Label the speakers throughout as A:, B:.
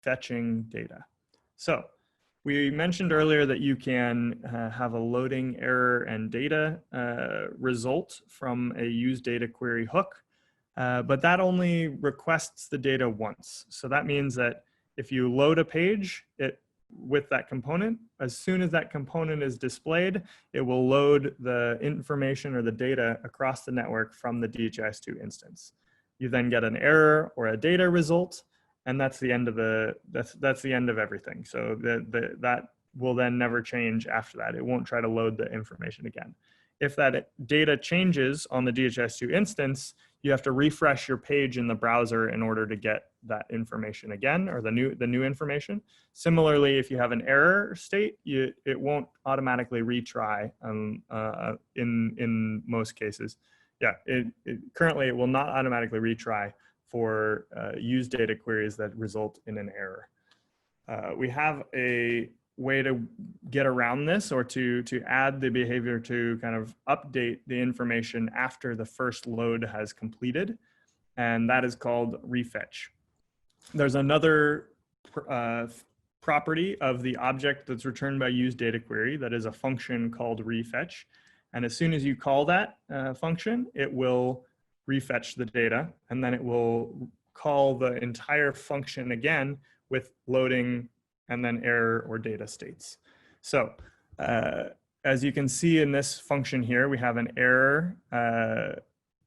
A: fetching data. So we mentioned earlier that you can have a loading error and data result from a use data query hook, but that only requests the data once. So that means that if you load a page with that component, as soon as that component is displayed, it will load the information or the data across the network from the DHIS2 instance. You then get an error or a data result, and that's the end of that's the end of everything. So that will then never change after that. It won't try to load the information again. If that data changes on the DHIS2 instance, you have to refresh your page in the browser in order to get that information again, or the new information. Similarly, if you have an error state, it won't automatically retry in most cases. Yeah, currently it will not automatically retry for use data queries that result in an error. We have a way to get around this, or to add the behavior to kind of update the information after the first load has completed, and that is called refetch. There's another property of the object that's returned by use data query that is a function called refetch, and as soon as you call that function, it will refetch the data, and then it will call the entire function again with loading and then error or data states. So as you can see in this function here, we have an error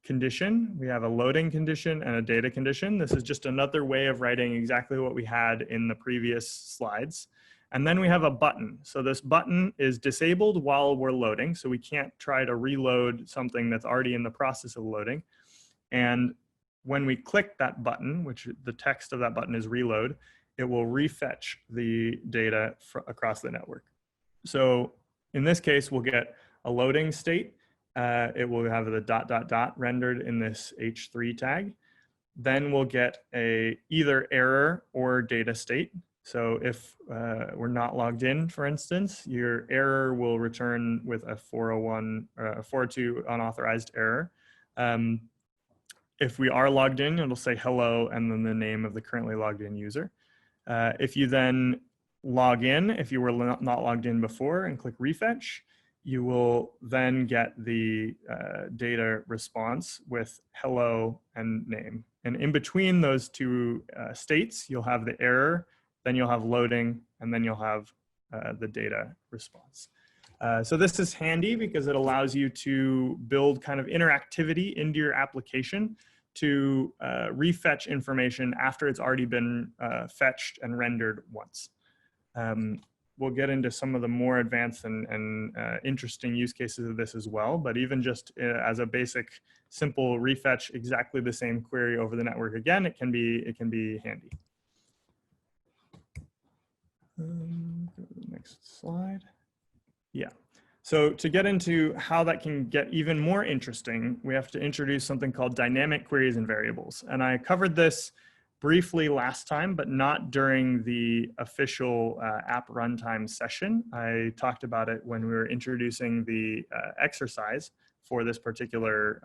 A: condition, we have a loading condition and a data condition. This is just another way of writing exactly what we had in the previous slides. And then we have a button. So this button is disabled while we're loading, so we can't try to reload something that's already in the process of loading. And when we click that button, which the text of that button is reload, it will refetch the data across the network. So in this case, we'll get a loading state. It will have the ... rendered in this H3 tag. Then we'll get either error or data state. So if we're not logged in, for instance, your error will return with a 401 or a 402 unauthorized error. If we are logged in, it'll say hello and then the name of the currently logged in user. If you then log in, if you were not logged in before, and click refetch, you will then get the data response with hello and name. And in between those two states, you'll have the error, then you'll have loading, and then you'll have the data response. So this is handy because it allows you to build kind of interactivity into your application to refetch information after it's already been fetched and rendered once. We'll get into some of the more advanced and interesting use cases of this as well, but even just as a basic, simple refetch exactly the same query over the network again, it can be handy. Go to the next slide. Yeah. So to get into how that can get even more interesting, we have to introduce something called dynamic queries and variables. And I covered this briefly last time, but not during the official app runtime session. I talked about it when we were introducing the exercise for this particular,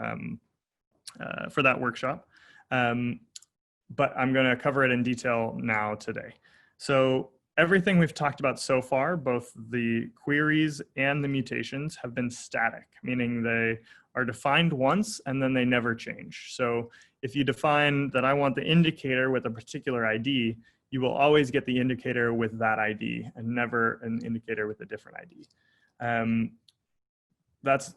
A: for that workshop. But I'm gonna cover it in detail now today. So everything we've talked about so far, both the queries and the mutations, have been static, meaning they are defined once and then they never change. So if you define that I want the indicator with a particular ID, you will always get the indicator with that ID and never an indicator with a different ID. That's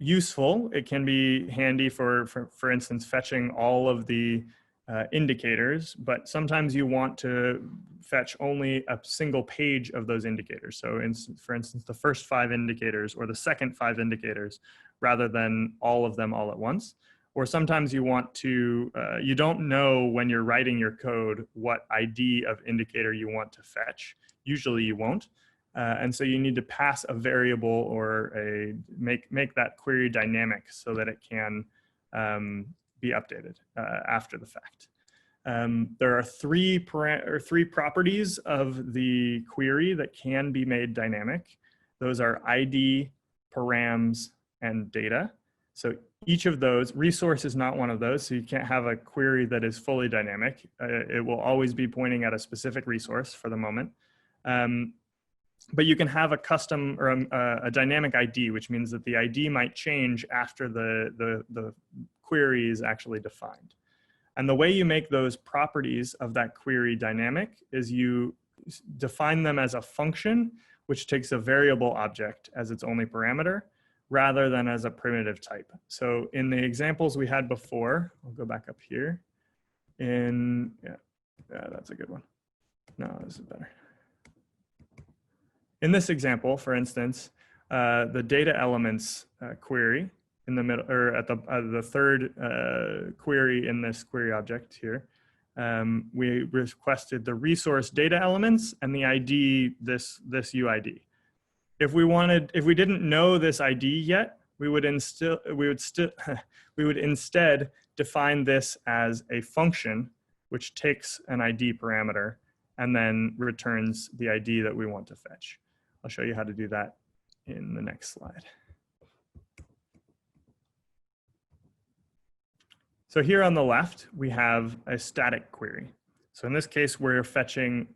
A: useful. It can be handy for instance, fetching all of the indicators, but sometimes you want to fetch only a single page of those indicators. So for instance, the first 5 indicators or the second 5 indicators, rather than all of them all at once. Or sometimes you want to, you don't know when you're writing your code what ID of indicator you want to fetch. Usually you won't. And so you need to pass a variable or make that query dynamic so that it can be updated after the fact. There are three properties of the query that can be made dynamic. Those are ID, params, and data. So each of those, resource is not one of those, so you can't have a query that is fully dynamic. It will always be pointing at a specific resource for the moment. But you can have a custom or a dynamic ID, which means that the ID might change after the query is actually defined. And the way you make those properties of that query dynamic is you define them as a function, which takes a variable object as its only parameter, rather than as a primitive type. So in the examples we had before, I'll go back up here. Yeah, that's a good one. No, this is better. In this example, for instance, the data elements query in the middle, or at the third query in this query object here, we requested the resource data elements and the ID, this UID. If we didn't know this ID yet, we would instead define this as a function which takes an ID parameter and then returns the ID that we want to fetch. I'll show you how to do that in the next slide. So here on the left, we have a static query. So in this case, we're fetching,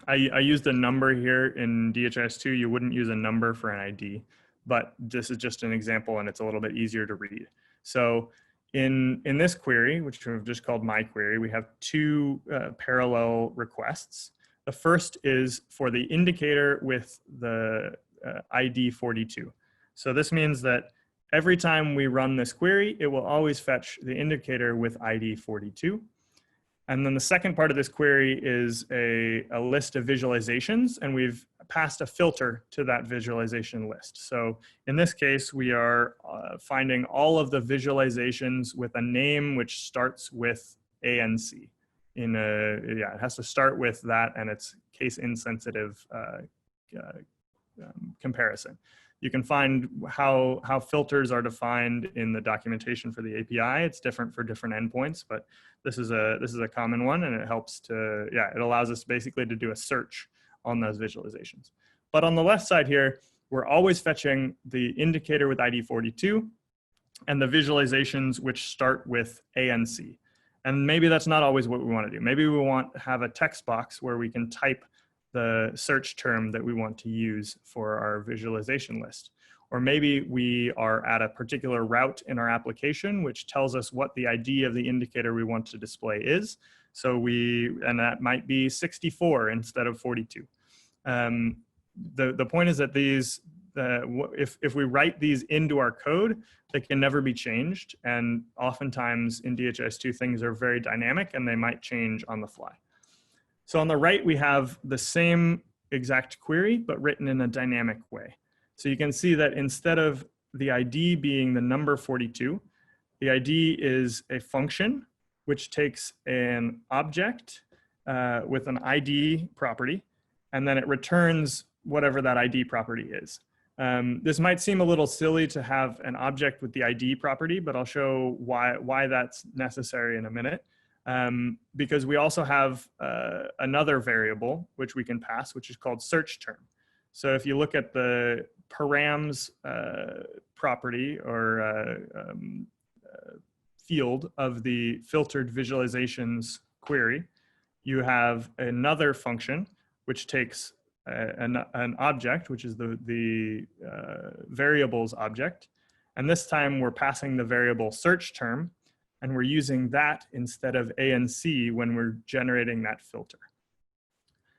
A: I used a number here in DHIS2. You wouldn't use a number for an ID, but this is just an example and it's a little bit easier to read. So in this query, which we've just called my query, we have two parallel requests. The first is for the indicator with the ID 42. So this means that every time we run this query, it will always fetch the indicator with ID 42. And then the second part of this query is a list of visualizations, and we've passed a filter to that visualization list. So in this case, we are finding all of the visualizations with a name which starts with ANC. It has to start with that and its case insensitive comparison. You can find how filters are defined in the documentation for the API. It's different for different endpoints, but this is a common one, and it helps to, it allows us basically to do a search on those visualizations. But on the left side here, we're always fetching the indicator with ID 42 and the visualizations which start with ANC. And maybe that's not always what we want to do. Maybe we want to have a text box where we can type the search term that we want to use for our visualization list. Or maybe we are at a particular route in our application, which tells us what the ID of the indicator we want to display is. So and that might be 64 instead of 42. The point is that these, if we write these into our code, they can never be changed. And oftentimes in DHIS2, things are very dynamic and they might change on the fly. So on the right, we have the same exact query, but written in a dynamic way. So you can see that instead of the ID being the number 42, the ID is a function which takes an object with an ID property, and then it returns whatever that ID property is. This might seem a little silly to have an object with the ID property, but I'll show why that's necessary in a minute. Because we also have another variable which we can pass, which is called search term. So if you look at the params property or field of the filtered visualizations query, you have another function which takes an object, which is the variables object. And this time we're passing the variable search term, and we're using that instead of ANC when we're generating that filter.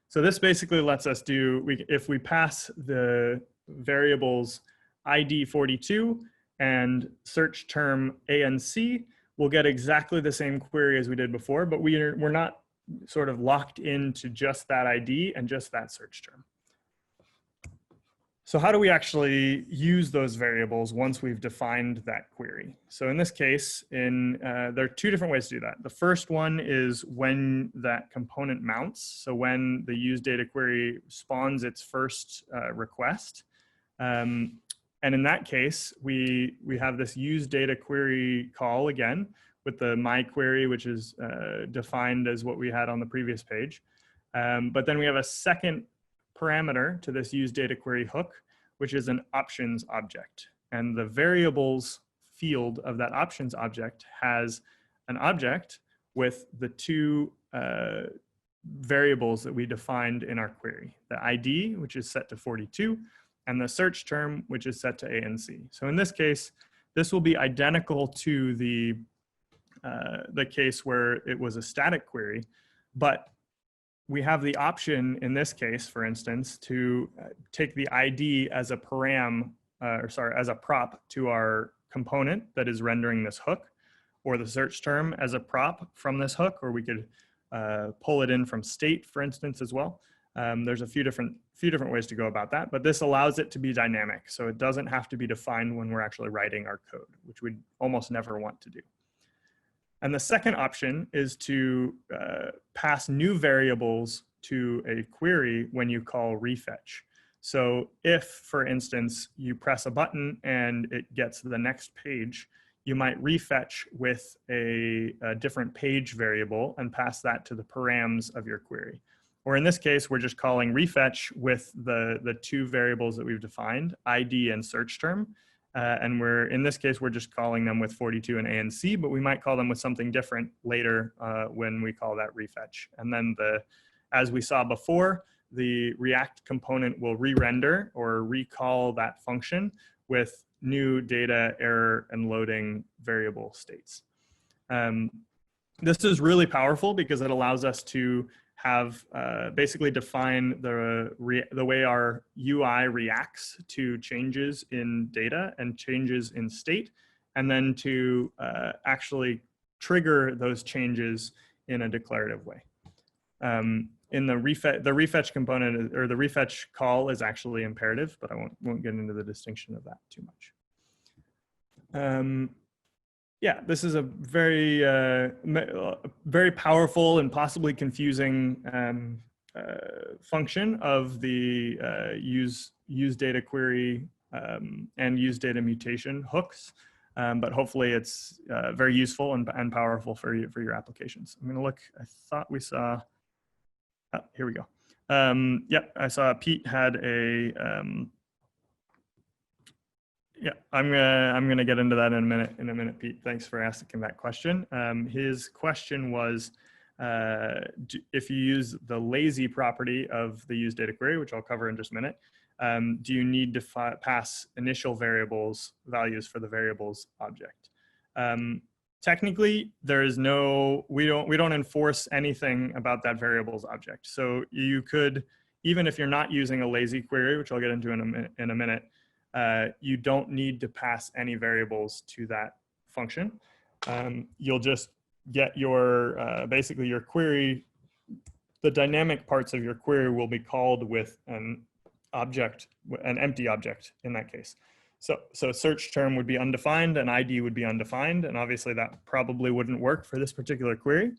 A: So this basically lets us do, if we pass the variables ID 42 and search term ANC, we'll get exactly the same query as we did before, but we're not sort of locked into just that ID and just that search term. So how do we actually use those variables once we've defined that query? So in this case, there are two different ways to do that. The first one is when that component mounts. So when the use data query spawns its first request. And in that case, we have this use data query call again with the my query, which is defined as what we had on the previous page. But then we have a second parameter to this use data query hook, which is an options object. And the variables field of that options object has an object with the two variables that we defined in our query, the ID, which is set to 42, and the search term, which is set to A and C. So in this case, this will be identical to the case where it was a static query, but we have the option in this case, for instance, to take the ID as a as a prop to our component that is rendering this hook, or the search term as a prop from this hook, or we could pull it in from state, for instance, as well. There's a few different ways to go about that, but this allows it to be dynamic, so it doesn't have to be defined when we're actually writing our code, which we'd almost never want to do. And the second option is to pass new variables to a query when you call refetch. So if, for instance, you press a button and it gets to the next page, you might refetch with a different page variable and pass that to the params of your query. Or in this case, we're just calling refetch with the two variables that we've defined, ID and search term. And in this case, we're just calling them with 42 and A and C, but we might call them with something different later when we call that refetch. And then as we saw before, the React component will re-render or recall that function with new data, error, and loading variable states. This is really powerful because it allows us to have basically define the way our UI reacts to changes in data and changes in state, and then to actually trigger those changes in a declarative way. In the refetch component, or the refetch call, is actually imperative, but I won't get into the distinction of that too much. Yeah, this is a very powerful and possibly confusing function of the use data query and use data mutation hooks, but hopefully it's very useful and powerful for your applications. I'm going to look. I thought we saw. Oh, here we go. Yeah, I saw Pete had a. Yeah, I'm gonna get into that in a minute, Pete. Thanks for asking that question. His question was, if you use the lazy property of the use data query, which I'll cover in just a minute, do you need to pass initial values for the variables object? Technically, there is we don't enforce anything about that variables object. So you could, even if you're not using a lazy query, which I'll get into in a minute, you don't need to pass any variables to that function. You'll just get your, basically your query, the dynamic parts of your query will be called with an empty object in that case. So search term would be undefined and ID would be undefined. And obviously that probably wouldn't work for this particular query.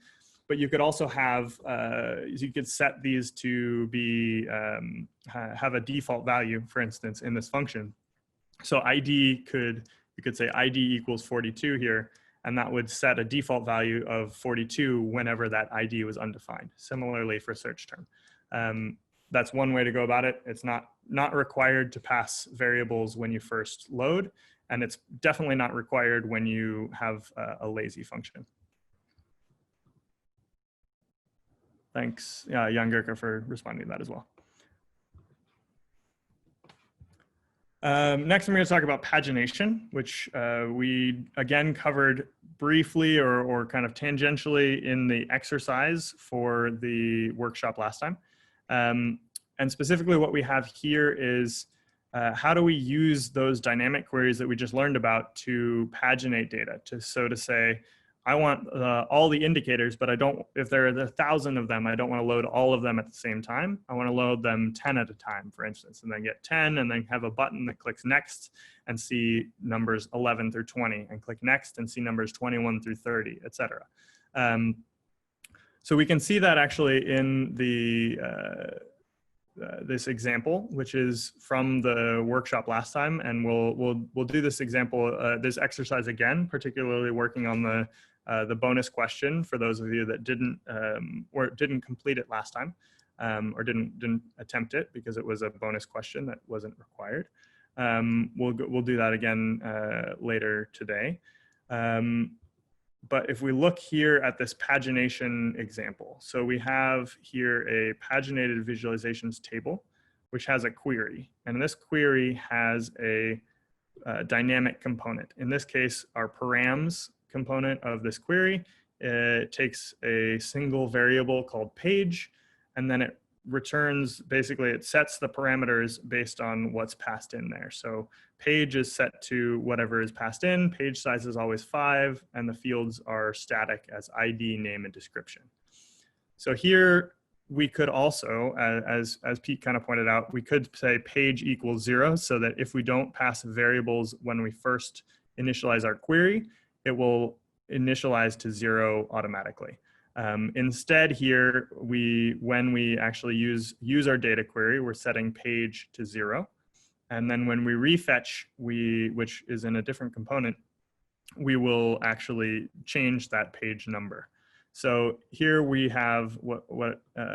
A: But you could also have, you could set these to be, have a default value, for instance, in this function. So ID you could say ID equals 42 here, and that would set a default value of 42 whenever that ID was undefined. Similarly for search term. That's one way to go about it. It's not required to pass variables when you first load, and it's definitely not required when you have a lazy function. Thanks, Jan Gerke, for responding to that as well. Next, I'm going to talk about pagination, which we again covered briefly or kind of tangentially in the exercise for the workshop last time. And specifically what we have here is how do we use those dynamic queries that we just learned about to paginate data? So to say, I want all the indicators, but I don't, if there are 1,000 of them, I don't want to load all of them at the same time. I want to load them 10 at a time, for instance, and then get 10 and then have a button that clicks next and see numbers 11 through 20 and click next and see numbers 21 through 30, et cetera. So we can see that actually in this example, which is from the workshop last time, and we'll do this example, this exercise again, particularly working on the bonus question for those of you that didn't complete it last time, or didn't attempt it because it was a bonus question that wasn't required. We'll do that again later today. But if we look here at this pagination example, so we have here a paginated visualizations table, which has a query. And this query has a dynamic component. In this case, our params component of this query, it takes a single variable called page, and then it returns, basically it sets the parameters based on what's passed in there. So page is set to whatever is passed in, page size is always 5, and the fields are static as ID, name, and description. So here we could also, as Pete kind of pointed out, we could say page equals 0, so that if we don't pass variables when we first initialize our query, it will initialize to 0 automatically. Instead here, when we actually use our data query, we're setting page to 0. And then when we refetch, which is in a different component, we will actually change that page number. So here we have what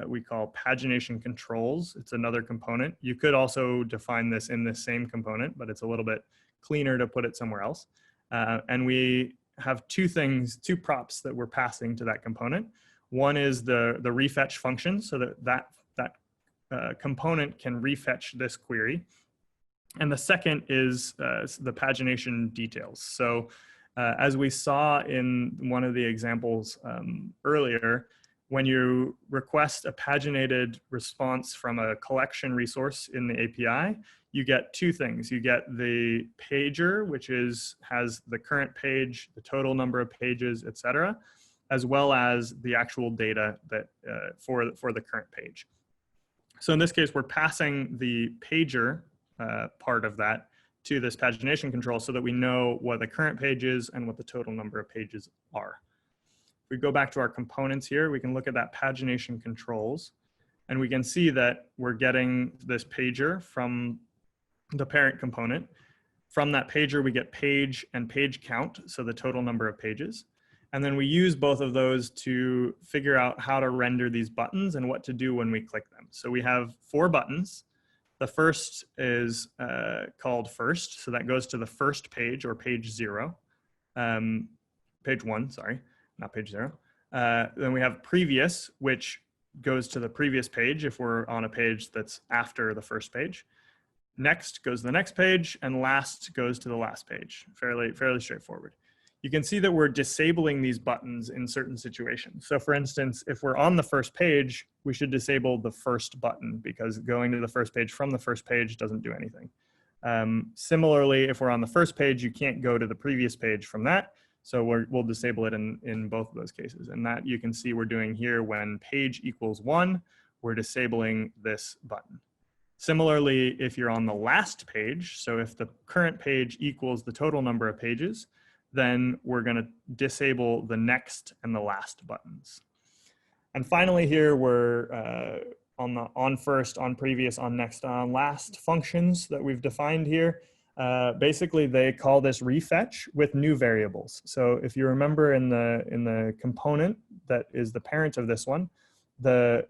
A: we call pagination controls. It's another component. You could also define this in this same component, but it's a little bit cleaner to put it somewhere else. And we have two props that we're passing to that component. One is the refetch function, so that component can refetch this query. And the second is the pagination details. So as we saw in one of the examples earlier, when you request a paginated response from a collection resource in the API, you get two things. You get the pager, which has the current page, the total number of pages, etc., as well as the actual data that for the current page. So in this case, we're passing the pager part of that to this pagination control so that we know what the current page is and what the total number of pages are. If we go back to our components here, we can look at that pagination controls, and we can see that we're getting this pager from the parent component. From that pager, we get page and page count, so the total number of pages. And then we use both of those to figure out how to render these buttons and what to do when we click them. So we have 4 buttons. The first is called first, so that goes to the first page, or page 0. Page 1, sorry, not page 0. Then we have previous, which goes to the previous page if we're on a page that's after the first page. Next goes to the next page, and last goes to the last page. Fairly straightforward. You can see that we're disabling these buttons in certain situations. So for instance, if we're on the first page, we should disable the first button, because going to the first page from the first page doesn't do anything. Similarly, if we're on the first page, you can't go to the previous page from that. So we'll disable it in both of those cases. And that you can see we're doing here when page equals 1, we're disabling this button. Similarly, if you're on the last page, so if the current page equals the total number of pages, then we're going to disable the next and the last buttons. And finally here, we're on the on first, on previous, on next, on last functions that we've defined here. Basically, they call this refetch with new variables. So if you remember in the component that is the parent of this one, the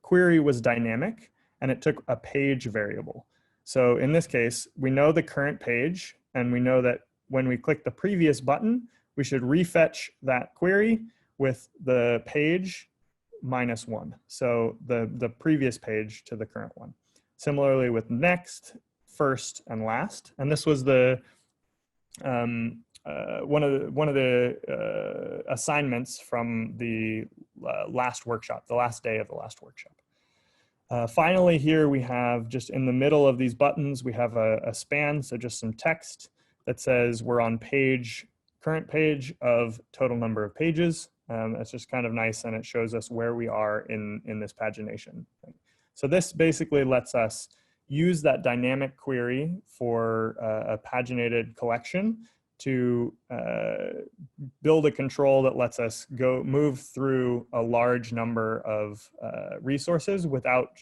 A: query was dynamic, and it took a page variable. So in this case, we know the current page, and we know that when we click the previous button, we should refetch that query with the page -1. So the previous page to the current one. Similarly with next, first, and last. And this was the one of the assignments from the last workshop, the last day of the last workshop. Finally, here we have, just in the middle of these buttons, we have a span, so just some text that says we're on current page of total number of pages. That's just kind of nice, and it shows us where we are in this pagination thing. So this basically lets us use that dynamic query for a paginated collection to build a control that lets us move through a large number of resources without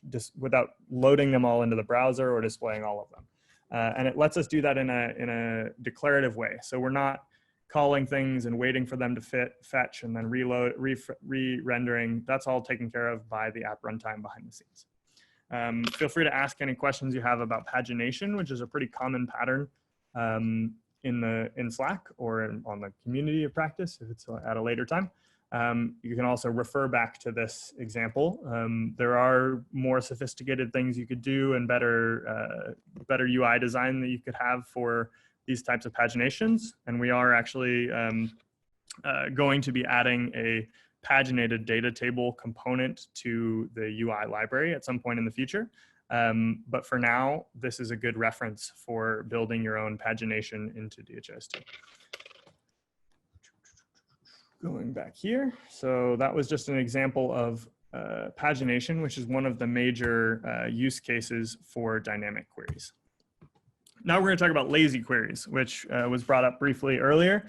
A: loading them all into the browser or displaying all of them. And it lets us do that in a declarative way. So we're not calling things and waiting for them to fetch and then reload, re-rendering. That's all taken care of by the app runtime behind the scenes. Feel free to ask any questions you have about pagination, which is a pretty common pattern in Slack or on the community of practice if it's at a later time. You can also refer back to this example. There are more sophisticated things you could do and better UI design that you could have for these types of paginations. And we are actually going to be adding a paginated data table component to the UI library at some point in the future. But for now, this is a good reference for building your own pagination into DHIS2. Going back here, so that was just an example of pagination, which is one of the major use cases for dynamic queries. Now we're going to talk about lazy queries, which was brought up briefly earlier.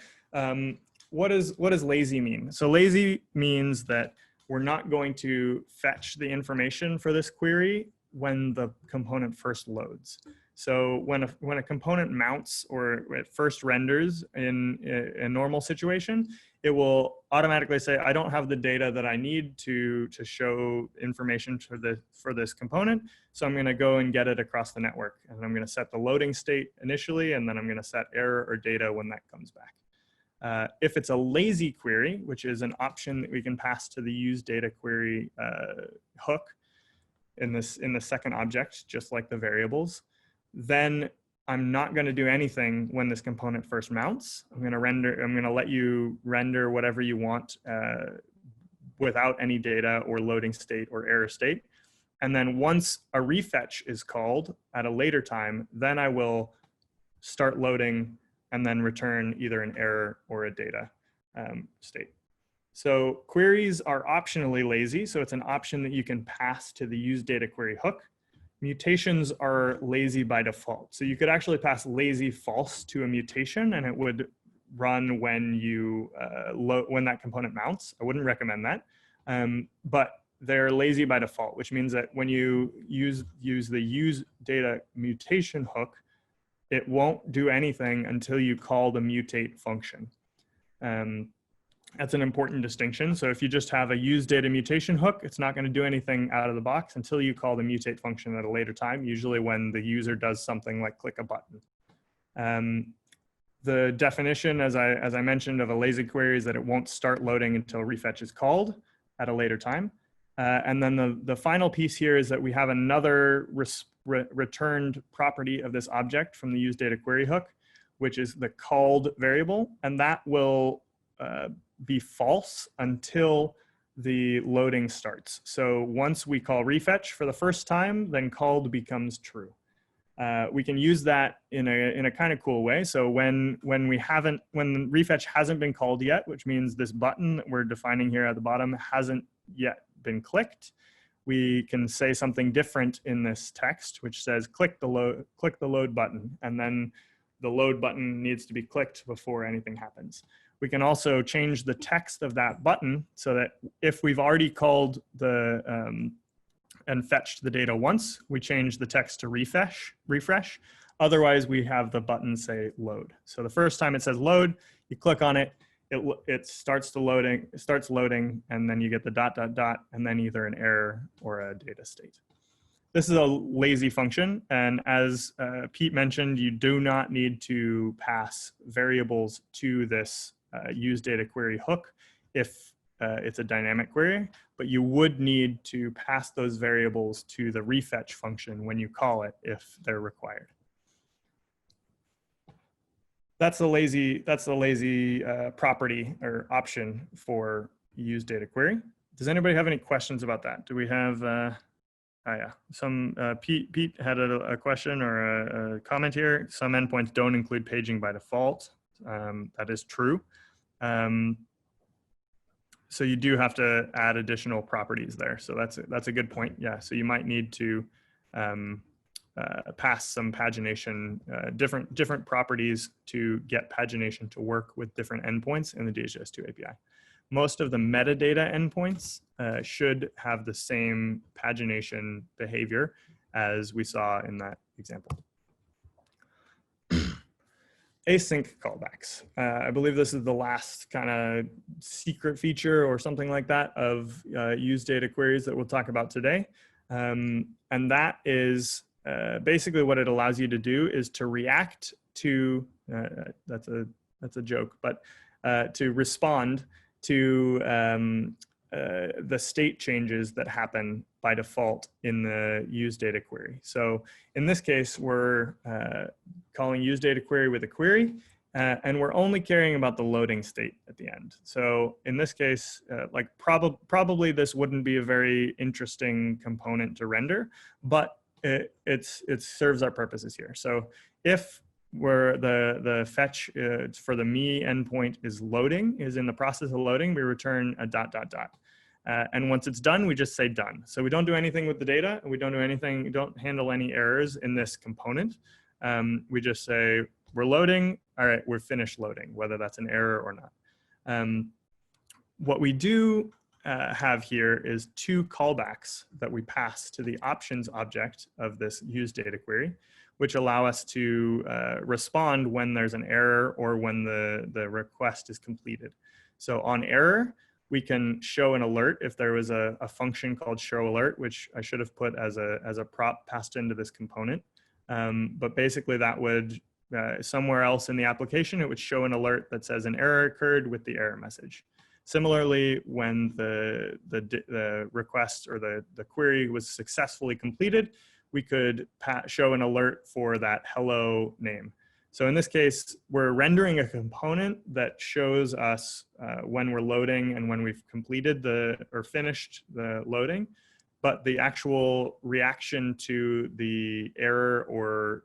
A: What does lazy mean? So lazy means that we're not going to fetch the information for this query when the component first loads. So when a component mounts or it first renders in a normal situation, it will automatically say, I don't have the data that I need to show information for this component. So I'm going to go and get it across the network. And I'm going to set the loading state initially, and then I'm going to set error or data when that comes back. If it's a lazy query, which is an option that we can pass to the use data query hook in the second object, just like the variables, then I'm not going to do anything when this component first mounts. I'm going to let you render whatever you want without any data or loading state or error state. And then once a refetch is called at a later time, then I will start loading and then return either an error or a data state. So queries are optionally lazy. So it's an option that you can pass to the use data query hook. Mutations are lazy by default. So you could actually pass lazy false to a mutation and it would run when when that component mounts. I wouldn't recommend that. But they're lazy by default, which means that when you use the use data mutation hook, it won't do anything until you call the mutate function. That's an important distinction. So if you just have a use data mutation hook, it's not going to do anything out of the box until you call the mutate function at a later time, usually when the user does something like click a button. The definition, as I mentioned, of a lazy query is that it won't start loading until refetch is called at a later time. And then the final piece here is that we have another returned property of this object from the use data query hook, which is the called variable, and that will be false until the loading starts. So once we call refetch for the first time, then called becomes true. We can use that in a kind of cool way. So when refetch hasn't been called yet, which means this button that we're defining here at the bottom hasn't yet been clicked, we can say something different in this text, which says click the load button, and then the load button needs to be clicked before anything happens. We can also change the text of that button so that if we've already called and fetched the data once, we change the text to refresh. Otherwise, we have the button say load. So the first time it says load, you click on it, it starts loading, and then you get the ... and then either an error or a data state. This is a lazy function, and as Pete mentioned, you do not need to pass variables to this use data query hook if it's a dynamic query, but you would need to pass those variables to the refetch function when you call it if they're required. That's the lazy property or option for use data query. Does anybody have any questions about that? Do we have? Pete had a question or a comment here. Some endpoints don't include paging by default. That is true. So you do have to add additional properties there. So that's a good point. Yeah. So you might need to pass some pagination, different properties to get pagination to work with different endpoints in the DHIS2 API. Most of the metadata endpoints should have the same pagination behavior as we saw in that example. Async callbacks. I believe this is the last kind of secret feature or something like that of use data queries that we'll talk about today. And that is basically what it allows you to do is to react to, that's a joke, but to respond to the state changes that happen by default in the use data query. So in this case, we're calling use data query with a query, and we're only caring about the loading state at the end. So in this case, like probably this wouldn't be a very interesting component to render, but it serves our purposes here. So if where the fetch for the me endpoint is in the process of loading, we return a ... And once it's done, we just say done. So we don't do anything with the data, and we don't handle any errors in this component. We just say we're loading, all right, we're finished loading, whether that's an error or not. What we do have here is two callbacks that we pass to the options object of this use data query, which allow us to respond when there's an error or when the request is completed. So on error, we can show an alert if there was a function called show alert, which I should have put as a prop passed into this component. But basically that would, somewhere else in the application, it would show an alert that says an error occurred with the error message. Similarly, when the request or the query was successfully completed, we could show an alert for that hello name. So in this case, we're rendering a component that shows us when we're loading and when we've completed or finished the loading, but the actual reaction to the error or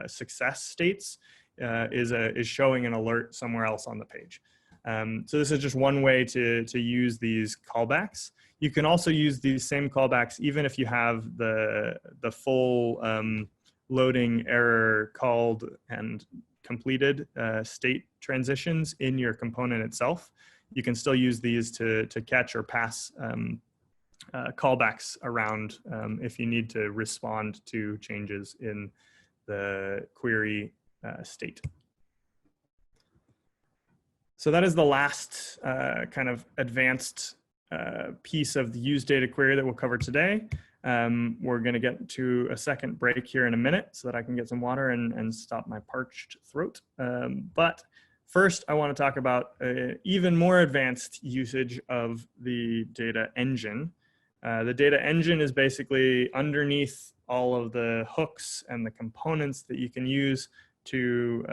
A: success states is showing an alert somewhere else on the page. So this is just one way to use these callbacks. You can also use these same callbacks even if you have the full loading error called and completed state transitions in your component itself. You can still use these to catch or pass callbacks around if you need to respond to changes in the query state. So that is the last kind of advanced piece of the use data query that we'll cover today. We're going to get to a second break here in a minute so that I can get some water and stop my parched throat. But first, I want to talk about even more advanced usage of the data engine. The data engine is basically underneath all of the hooks and the components that you can use to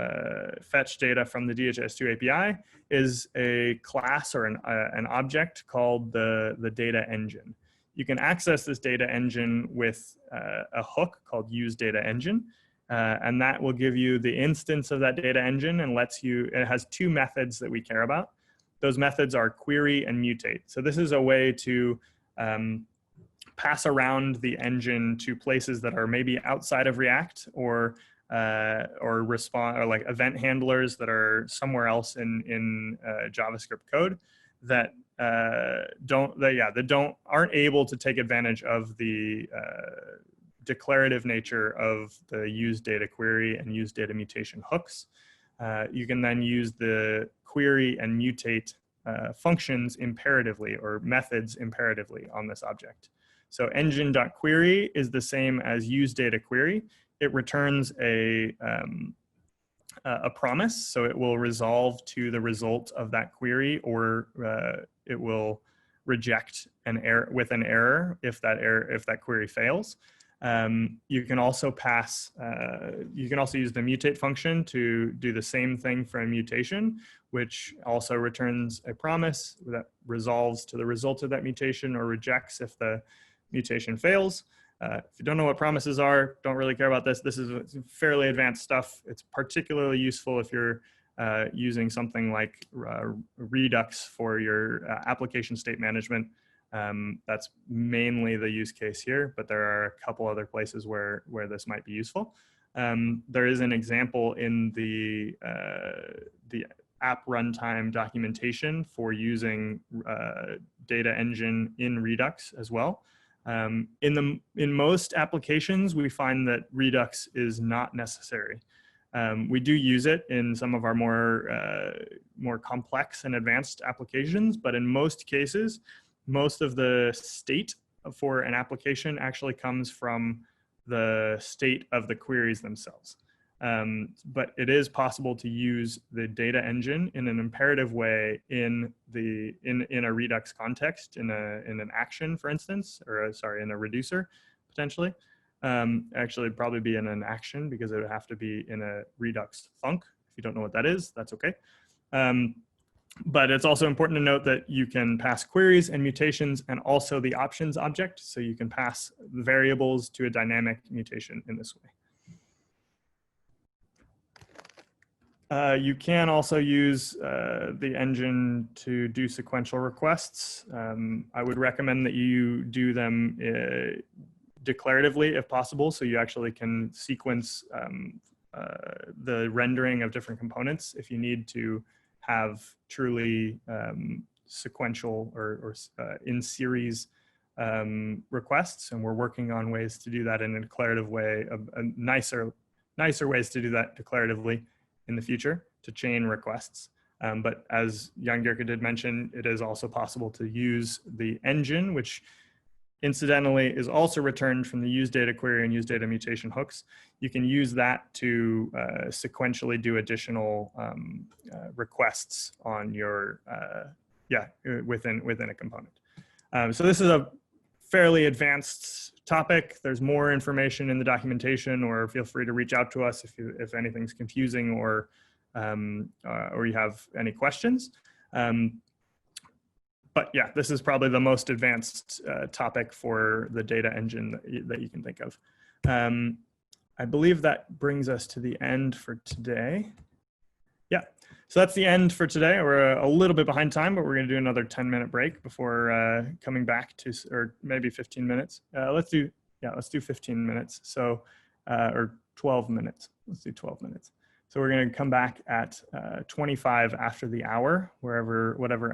A: fetch data from the DHIS2 API is a class or an object called the data engine. You can access this data engine with a hook called use data engine, and that will give you the instance of that data engine and it has two methods that we care about. Those methods are query and mutate. So this is a way to pass around the engine to places that are maybe outside of React or like event handlers that are somewhere else in JavaScript code that aren't able to take advantage of the declarative nature of the use data query and use data mutation hooks. You can then use the query and mutate functions imperatively or methods imperatively on this object. So engine.query is the same as use data query. It returns a promise, so it will resolve to the result of that query, or it will reject an error with an error if that query fails. You can also use the mutate function to do the same thing for a mutation, which also returns a promise that resolves to the result of that mutation or rejects if the mutation fails. If you don't know what promises are, don't really care about this. This is fairly advanced stuff. It's particularly useful if you're using something like Redux for your application state management. That's mainly the use case here, but there are a couple other places where this might be useful. There is an example in the app runtime documentation for using data engine in Redux as well. In most applications, we find that Redux is not necessary. We do use it in some of our more complex and advanced applications, but in most cases, most of the state for an application actually comes from the state of the queries themselves. But it is possible to use the data engine in an imperative way in a Redux context, in an action, for instance, or sorry, in a reducer potentially. Actually, it'd probably be in an action because it would have to be in a Redux thunk. If you don't know what that is, that's okay. But it's also important to note that you can pass queries and mutations and also the options object. So you can pass variables to a dynamic mutation in this way. You can also use the engine to do sequential requests. I would recommend that you do them declaratively if possible, so you actually can sequence the rendering of different components if you need to have truly sequential or in series requests. And we're working on ways to do that in a declarative way, nicer ways to do that declaratively in the future to chain requests. But as Jan Gerke did mention, it is also possible to use the engine, which incidentally is also returned from the useDataQuery and useDataMutation hooks. You can use that to sequentially do additional requests on your, within a component. So this is a fairly advanced topic. There's more information in the documentation, or feel free to reach out to us if anything's confusing or you have any questions. But yeah, this is probably the most advanced topic for the data engine that you can think of. I believe that brings us to the end for today. Yeah, so that's the end for today. We're a little bit behind time, but we're going to do another 10-minute break before coming back to, or maybe 15 minutes. Let's do 15 minutes. So, or 12 minutes. Let's do 12 minutes. So we're going to come back at 25 after the hour, whatever